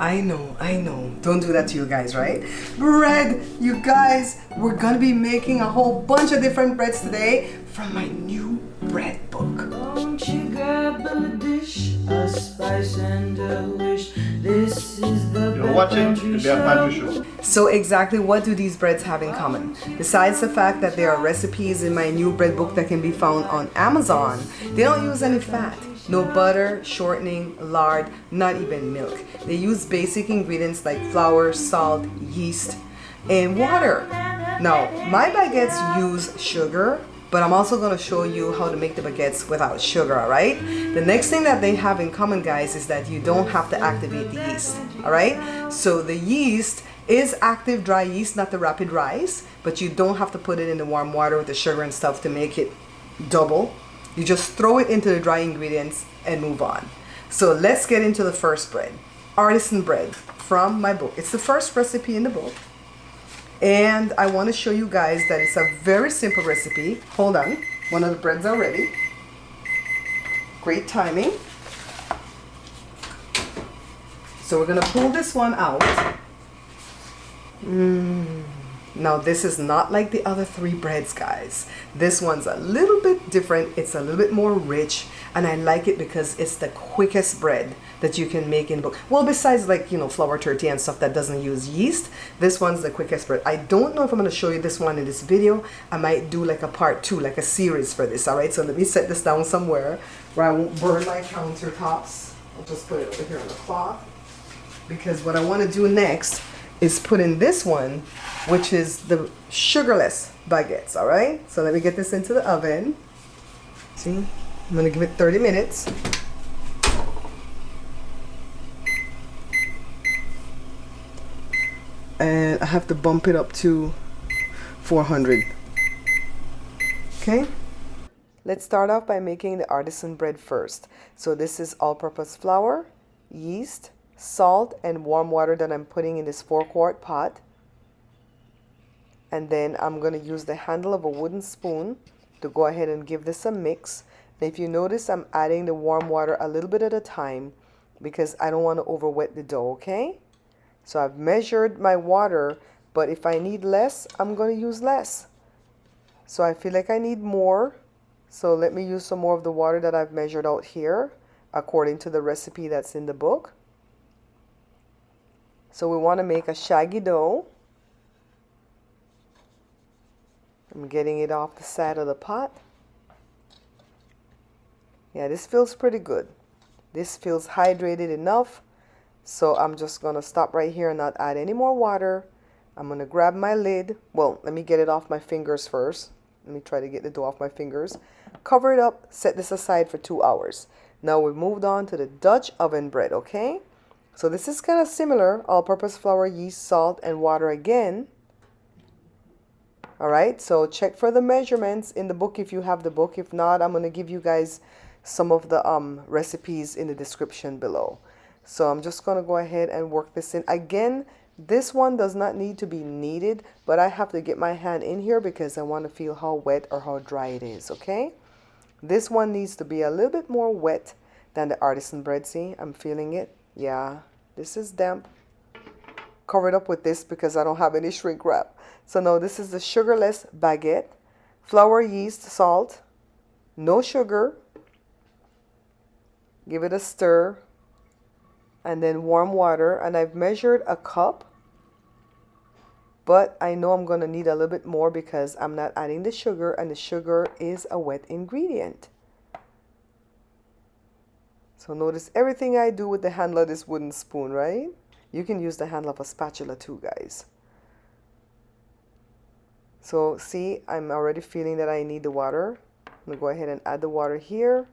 I know. Don't do that to you guys, right? Bread, you guys, we're gonna be making a whole bunch of different breads today from my new bread book. Won't you grab a dish, a spice and a wish? This is the You're watching the Bear Pantry Show. So exactly what do these breads have in common? Besides the fact that there are recipes in my new bread book that can be found on Amazon, they don't use any fat. No butter, shortening, lard, not even milk. They use basic ingredients like flour, salt, yeast, and water. Now, my baguettes use sugar, but I'm also going to show you how to make the baguettes without sugar, alright? The next thing that they have in common, guys, is that you don't have to activate the yeast, alright? So the yeast is active dry yeast, not the rapid rise, but you don't have to put it in the warm water with the sugar and stuff to make it double. You just throw it into the dry ingredients and move on. So let's get into the first bread. Artisan bread from my book. It's the first recipe in the book. And I want to show you guys that it's a very simple recipe. Hold on. One of the breads are ready. Great timing. So we're going to pull this one out. Now this is not like the other three breads, guys. This one's a little bit different. It's a little bit more rich, and I like it because it's the quickest bread that you can make in the book. Well, besides like, you know, flour tortilla and stuff that doesn't use yeast, this one's the quickest bread. I don't know if I'm going to show you this one in this video. I might do like a part 2, like a series for this. All right, so let me set this down somewhere where I won't burn my countertops. I'll just put it over here on the cloth, because what I want to do next is put in this one, which is the sugarless baguettes. All right, so let me get this into the oven. See, I'm gonna give it 30 minutes. And I have to bump it up to 400. Okay, let's start off by making the artisan bread first. So this is all-purpose flour, yeast, salt, and warm water that I'm putting in this 4-quart pot. And then I'm going to use the handle of a wooden spoon to go ahead and give this a mix. And if you notice, I'm adding the warm water a little bit at a time because I don't want to over wet the dough, okay? So I've measured my water, but if I need less, I'm going to use less. So I feel like I need more, so let me use some more of the water that I've measured out here according to the recipe that's in the book. So we want to make a shaggy dough. I'm getting it off the side of the pot. Yeah, this feels pretty good. This feels hydrated enough. So I'm just going to stop right here and not add any more water. I'm going to grab my lid. Well, let me get it off my fingers first. Let me try to get the dough off my fingers. Cover it up. Set this aside for 2 hours. Now we've moved on to the Dutch oven bread, okay? So this is kind of similar, all-purpose flour, yeast, salt, and water again. All right, so check for the measurements in the book if you have the book. If not, I'm going to give you guys some of the recipes in the description below. So I'm just going to go ahead and work this in. Again, this one does not need to be kneaded, but I have to get my hand in here because I want to feel how wet or how dry it is, okay? This one needs to be a little bit more wet than the artisan bread. See, I'm feeling it. Yeah, this is damp. Cover it up with this because I don't have any shrink wrap. So now this is the sugarless baguette. Flour, yeast, salt, no sugar. Give it a stir. And then warm water. And I've measured a cup. But I know I'm going to need a little bit more because I'm not adding the sugar. And the sugar is a wet ingredient. So notice everything I do with the handle of this wooden spoon, right? You can use the handle of a spatula too, guys. So see, I'm already feeling that I need the water. I'm going to go ahead and add the water here.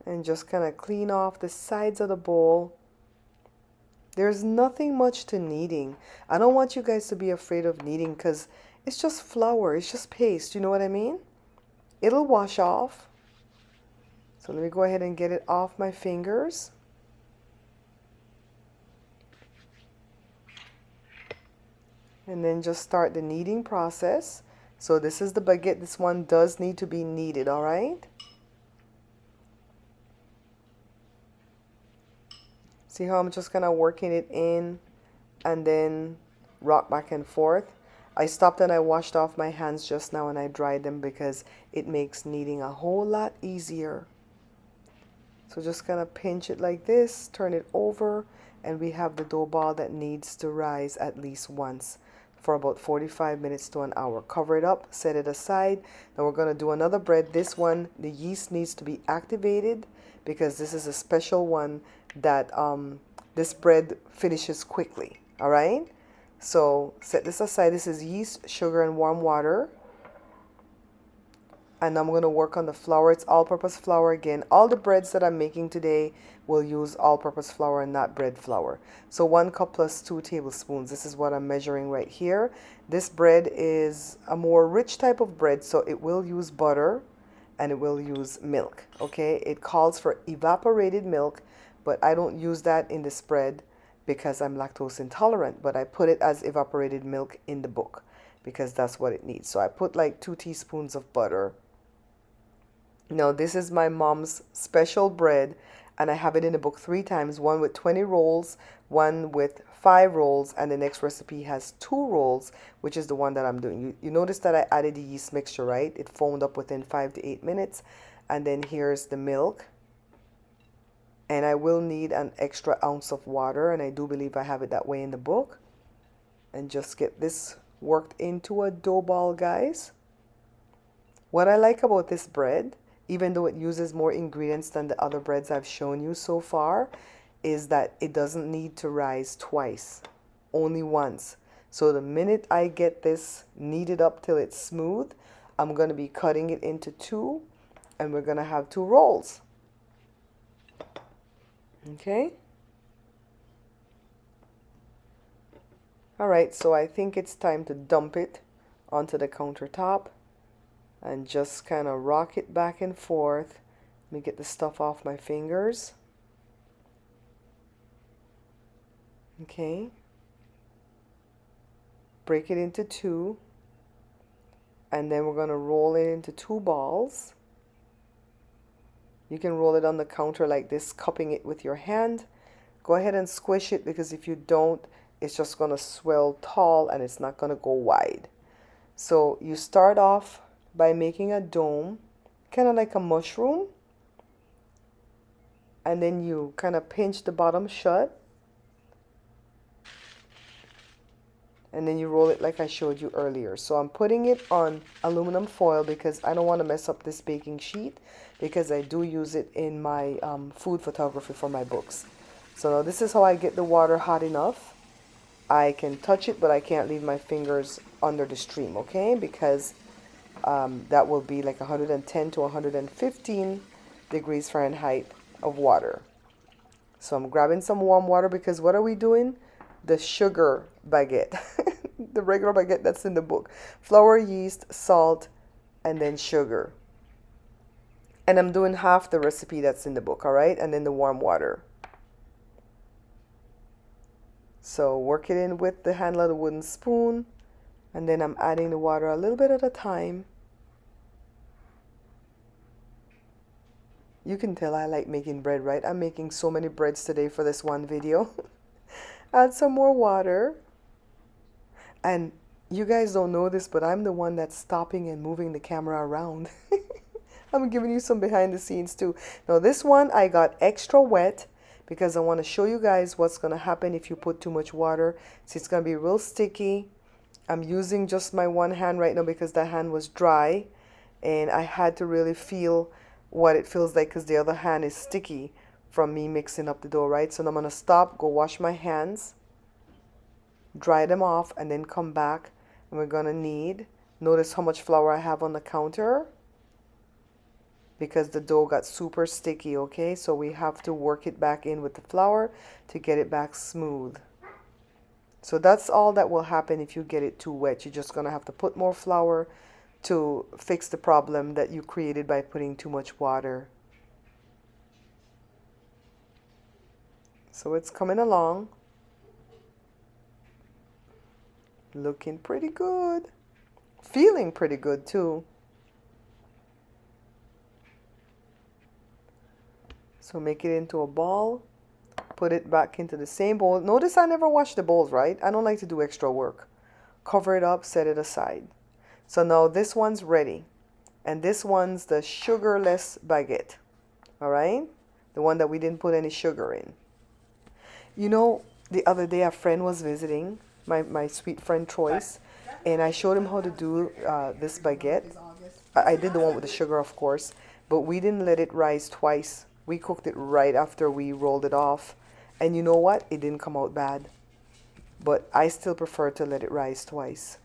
And just kind of clean off the sides of the bowl. There's nothing much to kneading. I don't want you guys to be afraid of kneading because it's just flour. It's just paste. You know what I mean? It'll wash off. So let me go ahead and get it off my fingers. And then just start the kneading process. So this is the baguette. This one does need to be kneaded, all right? See how I'm just kind of working it in and then rock back and forth. I stopped and I washed off my hands just now and I dried them because it makes kneading a whole lot easier. So just kind of pinch it like this, turn it over, and we have the dough ball that needs to rise at least once for about 45 minutes to an hour. Cover it up, set it aside. Now we're going to do another bread. This one, the yeast needs to be activated because this is a special one that this bread finishes quickly. All right? So set this aside. This is yeast, sugar, and warm water. And I'm going to work on the flour. It's all-purpose flour again. All the breads that I'm making today will use all-purpose flour and not bread flour. So 1 cup plus 2 tablespoons. This is what I'm measuring right here. This bread is a more rich type of bread, so it will use butter and it will use milk. Okay, it calls for evaporated milk, but I don't use that in this bread because I'm lactose intolerant, but I put it as evaporated milk in the book because that's what it needs. So I put like 2 teaspoons of butter. Now this is my mom's special bread and I have it in the book 3 times, one with 20 rolls, one with 5 rolls, and the next recipe has 2 rolls, which is the one that I'm doing. You notice that I added the yeast mixture, right? It foamed up within 5 to 8 minutes. And then here's the milk. And I will need an extra ounce of water, and I do believe I have it that way in the book. And just get this worked into a dough ball, guys. What I like about this bread, even though it uses more ingredients than the other breads I've shown you so far, is that it doesn't need to rise twice, only once. So the minute I get this kneaded up till it's smooth, I'm going to be cutting it into 2, and we're going to have 2 rolls. Okay. All right, so I think it's time to dump it onto the countertop and just kind of rock it back and forth. Let me get the stuff off my fingers. Okay. Break it into 2, and then we're going to roll it into 2 balls. You can roll it on the counter like this, cupping it with your hand. Go ahead and squish it because if you don't, it's just going to swell tall and it's not going to go wide. So you start off by making a dome, kind of like a mushroom. And then you kind of pinch the bottom shut. And then you roll it like I showed you earlier. So I'm putting it on aluminum foil because I don't want to mess up this baking sheet, because I do use it in my food photography for my books. So now this is how I get the water hot enough. I can touch it, but I can't leave my fingers under the stream, okay? Because that will be like 110 to 115 degrees Fahrenheit of water. So I'm grabbing some warm water because what are we doing? The sugar baguette, the regular baguette that's in the book. Flour, yeast, salt, and then sugar. And I'm doing half the recipe that's in the book, all right? And then the warm water. So work it in with the handle of the wooden spoon. And then I'm adding the water a little bit at a time. You can tell I like making bread, right? I'm making so many breads today for this one video. Add some more water. And you guys don't know this, but I'm the one that's stopping and moving the camera around. I'm giving you some behind the scenes too. Now this one I got extra wet because I want to show you guys what's going to happen if you put too much water. See, it's going to be real sticky. I'm using just my one hand right now because that hand was dry. And I had to really feel what it feels like because the other hand is sticky from me mixing up the dough, right? So now I'm going to stop, go wash my hands, dry them off, and then come back. And we're going to knead. Notice how much flour I have on the counter because the dough got super sticky, okay? So we have to work it back in with the flour to get it back smooth. So that's all that will happen if you get it too wet. You're just going to have to put more flour to fix the problem that you created by putting too much water. So it's coming along. Looking pretty good. Feeling pretty good too. So make it into a ball. Put it back into the same bowl. Notice I never wash the bowls, right? I don't like to do extra work. Cover it up, set it aside. So now this one's ready. And this one's the sugarless baguette. All right? The one that we didn't put any sugar in. You know, the other day a friend was visiting, my sweet friend Troyce, and I showed him how to do this baguette. I did the one with the sugar, of course, but we didn't let it rise twice. We cooked it right after we rolled it off. And you know what? It didn't come out bad. But I still prefer to let it rise twice.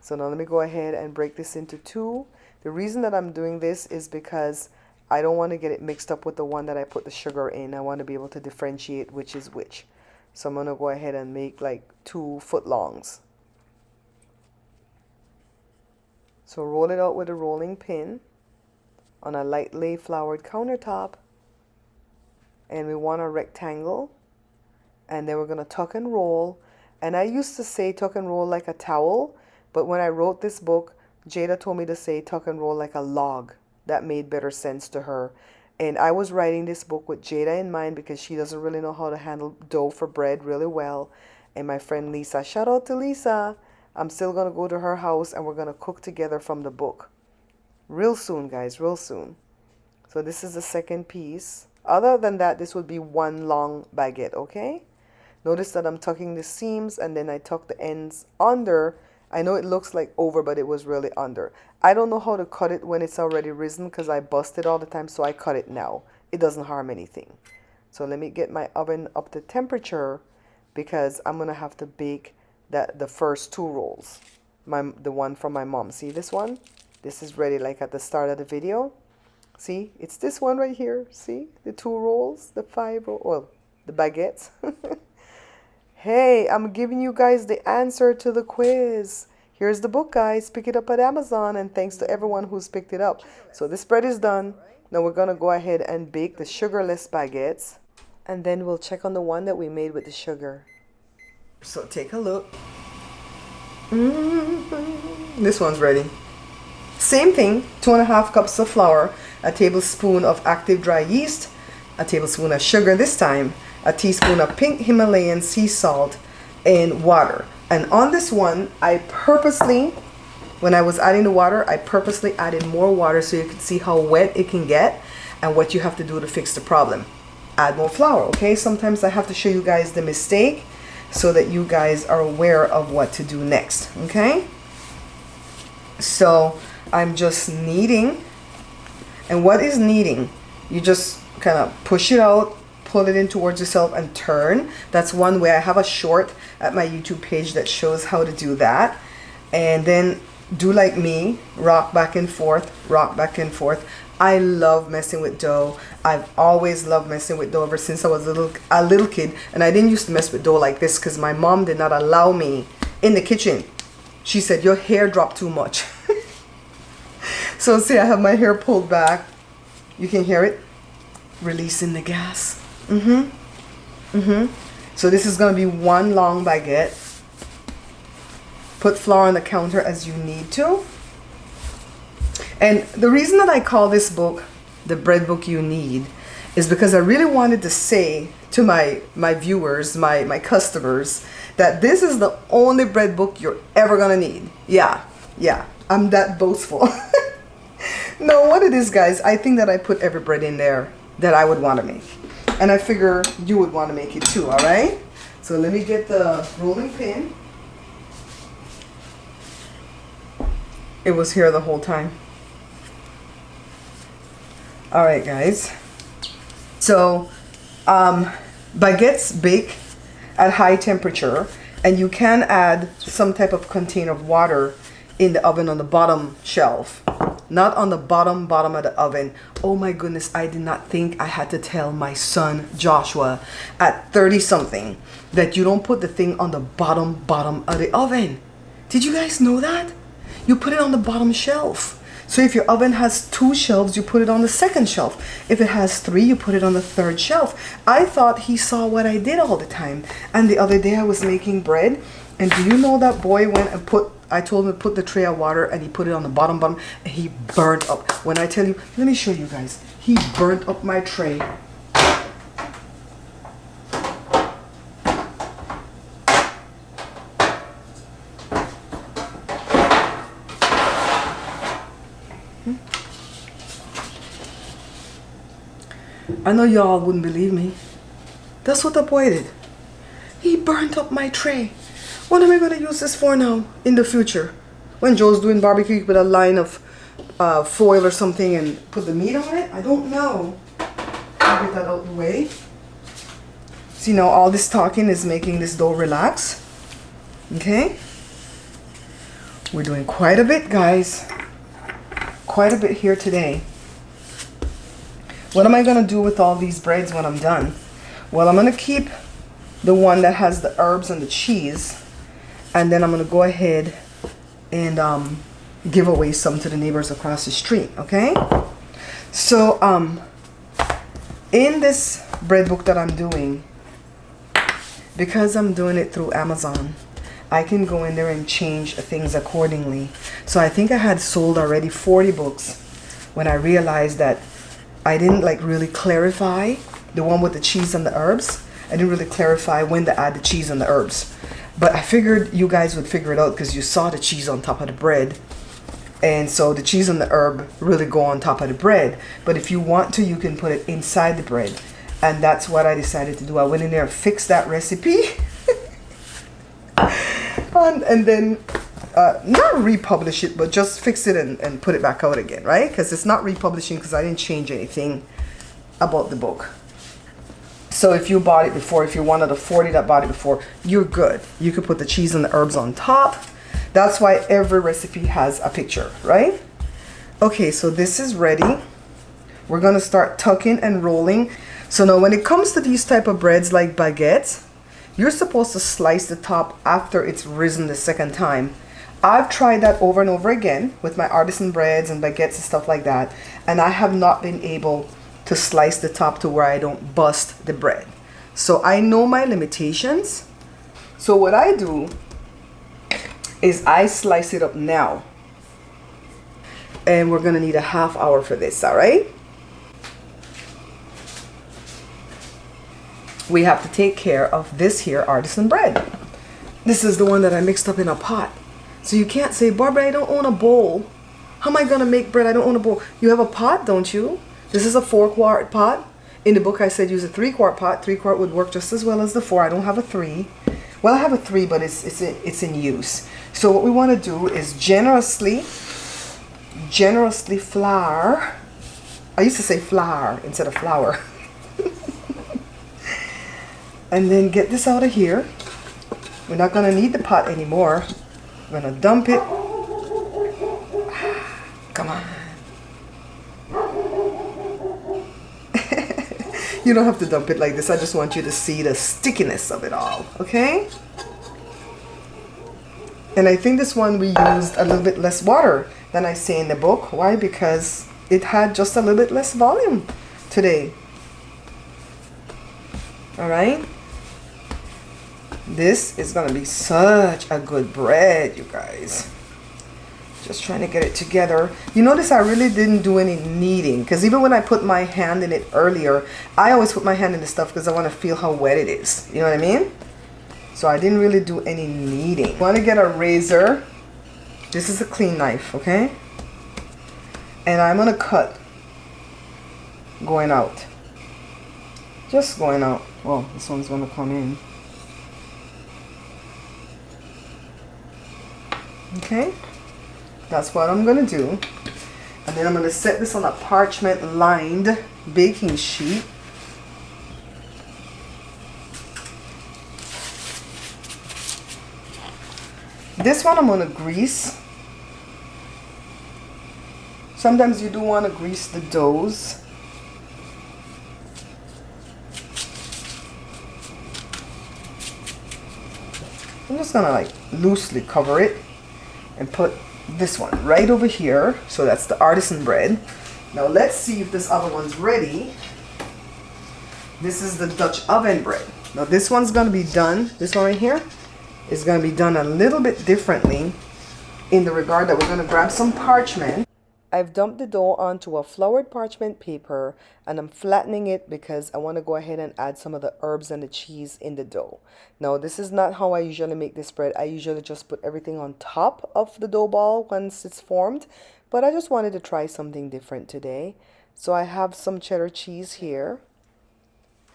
So now let me go ahead and break this into two. The reason that I'm doing this is because I don't want to get it mixed up with the one that I put the sugar in. I want to be able to differentiate which is which. So I'm going to go ahead and make like 2 foot longs. So roll it out with a rolling pin on a lightly floured countertop. And we want a rectangle. And then we're going to tuck and roll. And I used to say tuck and roll like a towel. But when I wrote this book, Jada told me to say tuck and roll like a log. That made better sense to her. And I was writing this book with Jada in mind because she doesn't really know how to handle dough for bread really well. And my friend Lisa, shout out to Lisa. I'm still going to go to her house and we're going to cook together from the book. Real soon, guys, real soon. So this is the second piece. Other than that, this would be one long baguette, okay? Notice that I'm tucking the seams and then I tuck the ends under. I know it looks like over, but it was really under. I don't know how to cut it when it's already risen because I bust it all the time, so I cut it now. It doesn't harm anything. So let me get my oven up to temperature because I'm going to have to bake the first 2 rolls. The one from my mom. See this one? This is ready like at the start of the video. See? It's this one right here. See? The 2 rolls, the 5 rolls, well, the baguettes. Hey, I'm giving you guys the answer to the quiz. Here's the book, guys. Pick it up at Amazon, and thanks to everyone who's picked it up. So this bread is done. Now we're going to go ahead and bake the sugarless baguettes, and then we'll check on the one that we made with the sugar. So take a look. This one's ready. Same thing, 2.5 cups of flour, a tablespoon of active dry yeast, a tablespoon of sugar this time, a teaspoon of pink Himalayan sea salt, and water. And on this one, I purposely, when I was adding the water, I purposely added more water so you can see how wet it can get and what you have to do to fix the problem. Add more flour, okay? Sometimes I have to show you guys the mistake so that you guys are aware of what to do next, okay? So I'm just kneading. And what is kneading? You just kind of push it out, pull it in towards yourself and turn. That's one way. I have a short at my YouTube page that shows how to do that. And then do like me, rock back and forth, rock back and forth. I love messing with dough. I've always loved messing with dough ever since I was a little kid. And I didn't used to mess with dough like this because my mom did not allow me in the kitchen. She said, your hair dropped too much. So see, I have my hair pulled back. You can hear it releasing the gas. So this is going to be one long baguette. Put flour on the counter as you need to. And the reason that I call this book the bread book you need is because I really wanted to say to my viewers, my customers, that this is the only bread book you're ever gonna need. Yeah, I'm that boastful. No, what it is, guys, I think that I put every bread in there that I would want to make. And I figure you would want to make it too, all right? So let me get the rolling pin. It was here the whole time. All right, guys. So baguettes bake at high temperature, and you can add some type of container of water in the oven on the bottom shelf. Not on the bottom of the oven. Oh my goodness, I did not think I had to tell my son Joshua at 30 something that you don't put the thing on the bottom of the oven. Did you guys know that? You put it on the bottom shelf. So if your oven has 2 shelves, you put it on the second shelf. If it has 3, you put it on the third shelf. I thought he saw what I did all the time. And the other day I was making bread, and do you know that boy went and I told him to put the tray of water, and he put it on the bottom, and he burnt up. When I tell you, let me show you guys. He burnt up my tray. I know y'all wouldn't believe me. That's what the boy did. He burnt up my tray. What am I going to use this for now in the future? When Joe's doing barbecue with a line of foil or something and put the meat on it? I don't know. I'll get that out of the way. See, now all this talking is making this dough relax. Okay? We're doing quite a bit, guys. Quite a bit here today. What am I going to do with all these breads when I'm done? Well, I'm going to keep the one that has the herbs and the cheese. And then I'm going to go ahead and give away some to the neighbors across the street. Okay? So, in this bread book that I'm doing, because I'm doing it through Amazon, I can go in there and change things accordingly. So I think I had sold already 40 books when I realized that I didn't like really clarify the one with the cheese and the herbs. I didn't really clarify when to add the cheese and the herbs. But I figured you guys would figure it out because you saw the cheese on top of the bread. And so the cheese and the herb really go on top of the bread. But if you want to, you can put it inside the bread. And that's what I decided to do. I went in there and fixed that recipe. and then not republish it, but just fix it and put it back out again, right? Because it's not republishing because I didn't change anything about the book. So if you bought it before, if you're one of the 40 that bought it before, you're good. You could put the cheese and the herbs on top. That's why every recipe has a picture, right? Okay, so this is ready. We're going to start tucking and rolling. So now when it comes to these type of breads like baguettes, you're supposed to slice the top after it's risen the second time. I've tried that over and over again with my artisan breads and baguettes and stuff like that. And I have not been able to slice the top to where I don't bust the bread. So I know my limitations. So what I do is I slice it up now. And we're gonna need a half hour for this, all right? We have to take care of this here artisan bread. This is the one that I mixed up in a pot. So you can't say, Barbara, I don't own a bowl. How am I gonna make bread? I don't own a bowl. You have a pot, don't you? This is a 4-quart pot. In the book I said use a 3-quart pot. 3-quart would work just as well as the 4. I don't have a 3. Well, I have a 3, but it's in use. So what we want to do is generously flour. I used to say flour instead of flour. And then get this out of here. We're not going to need the pot anymore. We're going to dump it. Come on. You don't have to dump it like this. I just want you to see the stickiness of it all, okay? And I think this one we used a little bit less water than I say in the book. Why? Because it had just a little bit less volume today. All right? This is going to be such a good bread, you guys. Just trying to get it together. You notice I really didn't do any kneading, because even when I put my hand in it earlier, I always put my hand in the stuff because I want to feel how wet it is. You know what I mean? So I didn't really do any kneading. Want to get a razor. This is a clean knife, okay? And I'm going to cut going out. Just going out. Well, this one's going to come in. Okay? That's what I'm going to do. And then I'm going to set this on a parchment lined baking sheet. This one I'm going to grease. Sometimes you do want to grease the doughs. I'm just going to like loosely cover it and put this one right over here. So that's the artisan bread. Now let's see if this other one's ready. This is the Dutch oven bread. Now this one's going to be done. This one right here is going to be done a little bit differently in the regard that we're going to grab some parchment. I've dumped the dough onto a floured parchment paper and I'm flattening it because I want to go ahead and add some of the herbs and the cheese in the dough. Now this is not how I usually make this bread. I usually just put everything on top of the dough ball once it's formed, but I just wanted to try something different today. So I have some cheddar cheese here,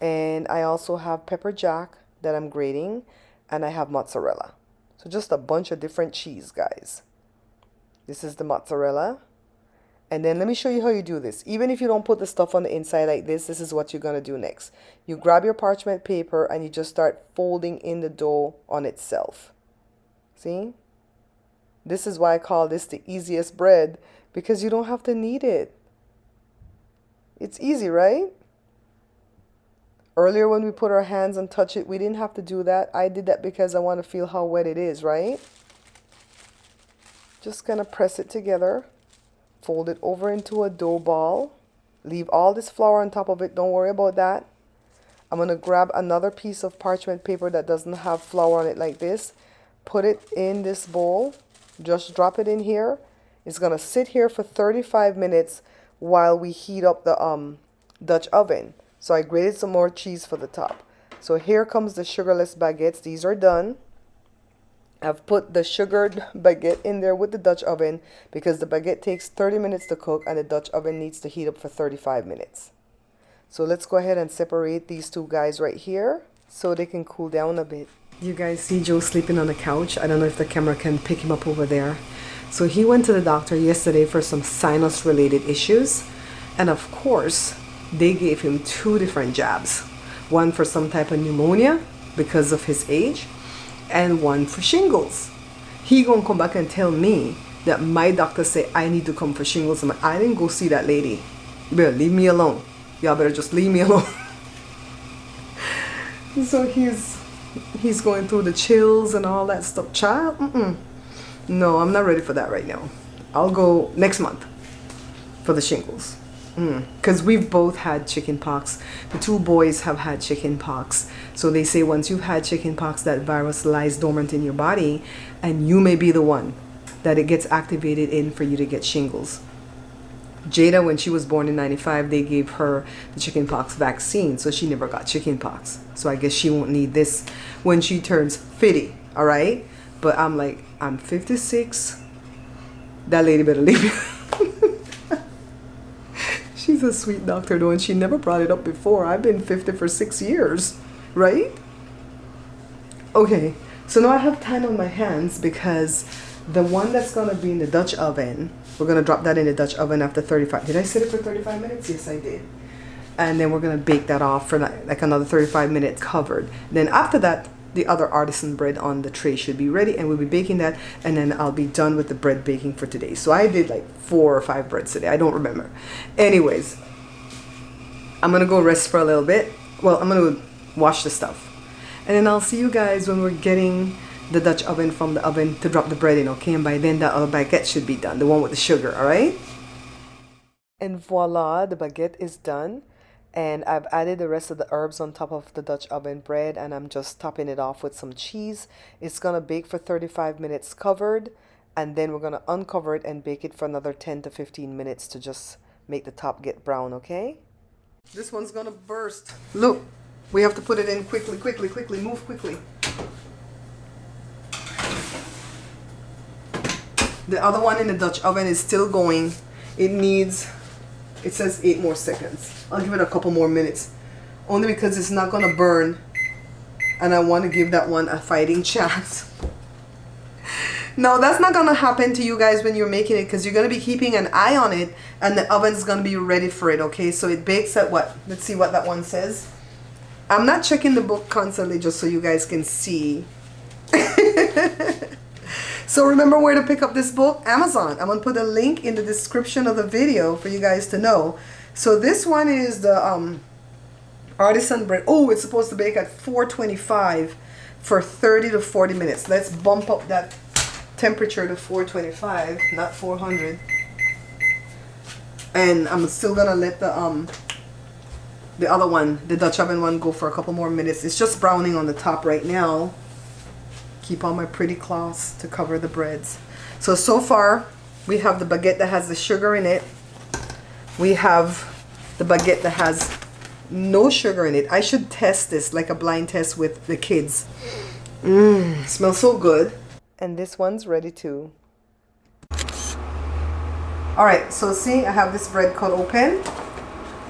and I also have pepper jack that I'm grating, and I have mozzarella. So just a bunch of different cheese, guys. This is the mozzarella. And then let me show you how you do this. Even if you don't put the stuff on the inside like this is what you're going to do next. You grab your parchment paper and you just start folding in the dough on itself. See? This is why I call this the easiest bread, because you don't have to knead it. It's easy, right? Earlier when we put our hands and touch it, we didn't have to do that. I did that because I want to feel how wet it is, right? Just kind of press it together. Fold it over into a dough ball. Leave all this flour on top of it. Don't worry about that. I'm going to grab another piece of parchment paper that doesn't have flour on it like this. Put it in this bowl. Just drop it in here. It's going to sit here for 35 minutes while we heat up the Dutch oven. So I grated some more cheese for the top. So here comes the sugarless baguettes. These are done. I've put the sugared baguette in there with the Dutch oven because the baguette takes 30 minutes to cook and the Dutch oven needs to heat up for 35 minutes. So let's go ahead and separate these two guys right here so they can cool down a bit. You guys see Joe sleeping on the couch. I don't know if the camera can pick him up over there. So he went to the doctor yesterday for some sinus related issues. And of course, they gave him 2 different jabs. One for some type of pneumonia because of his age, and one for shingles. He gonna come back and tell me that my doctor said I need to come for shingles. I didn't go see that lady. You better leave me alone. Y'all better just leave me alone. So he's going through the chills and all that stuff. Child, no, I'm not ready for that right now. I'll go next month for the shingles. Because we've both had chicken pox. The 2 boys have had chicken pox. So they say once you've had chicken pox, that virus lies dormant in your body, and you may be the one that it gets activated in for you to get shingles. Jada, when she was born in 95, they gave her the chicken pox vaccine, so she never got chicken pox. So I guess she won't need this when she turns 50, all right? But I'm like, I'm 56. That lady better leave me. She's a sweet doctor though, and she never brought it up before. I've been 50 for 6 years, right? Okay, so now I have time on my hands because the one that's gonna be in the Dutch oven, we're gonna drop that in the Dutch oven after 35. Did I set it for 35 minutes? Yes, I did. And then we're gonna bake that off for like another 35 minutes covered. Then after that, the other artisan bread on the tray should be ready, and we'll be baking that, and then I'll be done with the bread baking for today. So I did like 4 or 5 breads today. I don't remember. Anyways, I'm gonna go rest for a little bit. Well, I'm gonna wash the stuff, and then I'll see you guys when we're getting the Dutch oven from the oven to drop the bread in, okay? And by then that other baguette should be done, the one with the sugar, all right? And voila, the baguette is done. And I've added the rest of the herbs on top of the Dutch oven bread, and I'm just topping it off with some cheese. It's gonna bake for 35 minutes covered, and then we're gonna uncover it and bake it for another 10 to 15 minutes to just make the top get brown, okay? This one's gonna burst. Look, we have to put it in quickly, move quickly. The other one in the Dutch oven is still going. It says 8 more seconds. I'll give it a couple more minutes. Only because it's not going to burn. And I want to give that one a fighting chance. No, that's not going to happen to you guys when you're making it, because you're going to be keeping an eye on it. And the oven's going to be ready for it, okay? So it bakes at what? Let's see what that one says. I'm not checking the book constantly just so you guys can see. So remember where to pick up this book? Amazon. I'm going to put a link in the description of the video for you guys to know. So this one is the Artisan Bread. Oh, it's supposed to bake at 425 for 30 to 40 minutes. Let's bump up that temperature to 425, not 400. And I'm still going to let the other one, the Dutch oven one, go for a couple more minutes. It's just browning on the top right now. Keep all my pretty cloths to cover the breads. So far, we have the baguette that has the sugar in it. We have the baguette that has no sugar in it. I should test this like a blind test with the kids. Smells so good. And this one's ready too. Alright, so see, I have this bread cut open.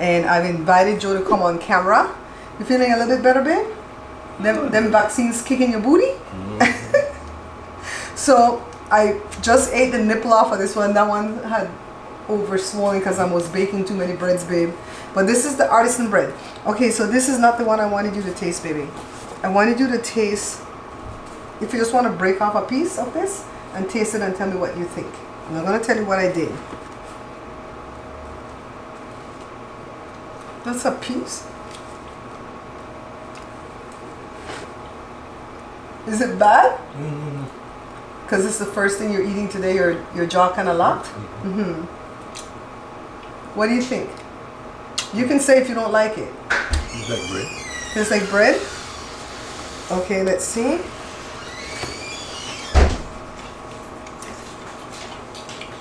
And I've invited Joe to come on camera. You feeling a little bit better, babe? Them vaccines kicking your booty? So I just ate the nipple off of this one. That one had overswollen because I was baking too many breads, babe. But this is the artisan bread. Okay, so this is not the one I wanted you to taste, baby. I wanted you to taste, if you just want to break off a piece of this and taste it and tell me what you think. I'm not going to tell you what I did. That's a piece. Is it bad? Because it's the first thing you're eating today, your jaw kind of locked? What do you think? You can say if you don't like it. It's like bread. Tastes like bread? Okay, let's see.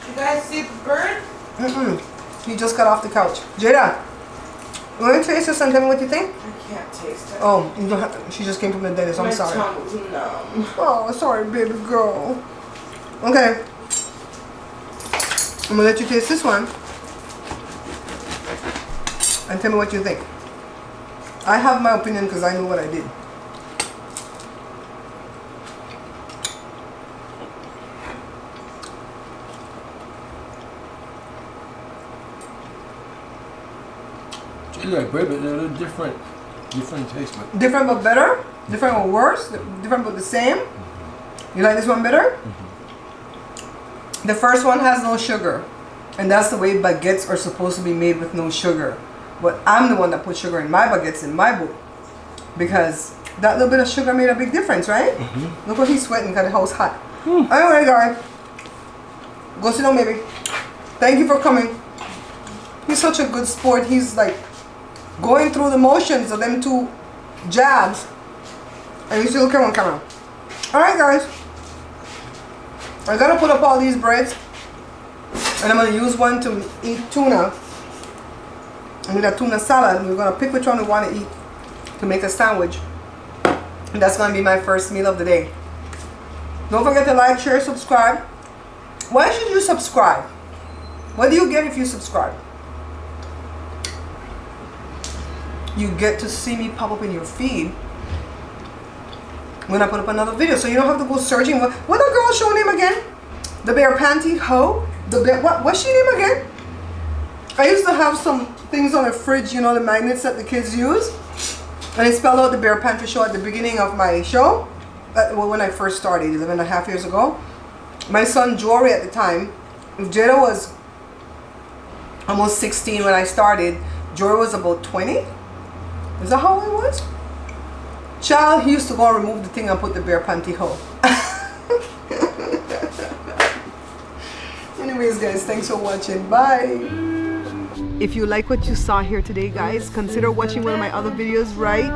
You guys see the bird? He just got off the couch. Jada, you want to taste this and tell me what you think? I can't taste it. Oh, you don't have, she just came from the dentist. I'm My sorry. tongue's numb. Oh, sorry, baby girl. Okay. I'm gonna let you taste this one and tell me what you think. I have my opinion because I know what I did. It's like bread, but they're a little different taste. But Different but better? Different but worse? Different but the same? You like this one better? The first one has no sugar. And that's the way baguettes are supposed to be made, with no sugar. But I'm the one that put sugar in my baguettes in my book. Because that little bit of sugar made a big difference, right? Look what he's sweating because the house hot. Anyway, guys. Go sit down, baby. Thank you for coming. He's such a good sport. He's like going through the motions of them two jabs. And you still come on camera. Alright, guys. I gotta put up all these breads. And I'm gonna use one to eat tuna. I need a tuna salad. We're gonna pick which one we want to eat to make a sandwich. And that's gonna be my first meal of the day. Don't forget to like, share, subscribe. Why should you subscribe? What do you get if you subscribe? You get to see me pop up in your feed when I put up another video, so you don't have to go searching. What the girl's show name again? The Bear Panty Hoe? The bear, what's she name again? I used to have some things on the fridge, you know, the magnets that the kids use. And I spelled out the Bear Pantry Show at the beginning of my show. Well, when I first started, 11.5 years ago. My son Jory at the time, Jada was almost 16 when I started. Jory was about 20. Is that how it was? Child, he used to go and remove the thing and put the Bear Panty Hoe. Anyways, guys, thanks for watching. Bye. If you like what you saw here today, guys, consider watching one of my other videos, right?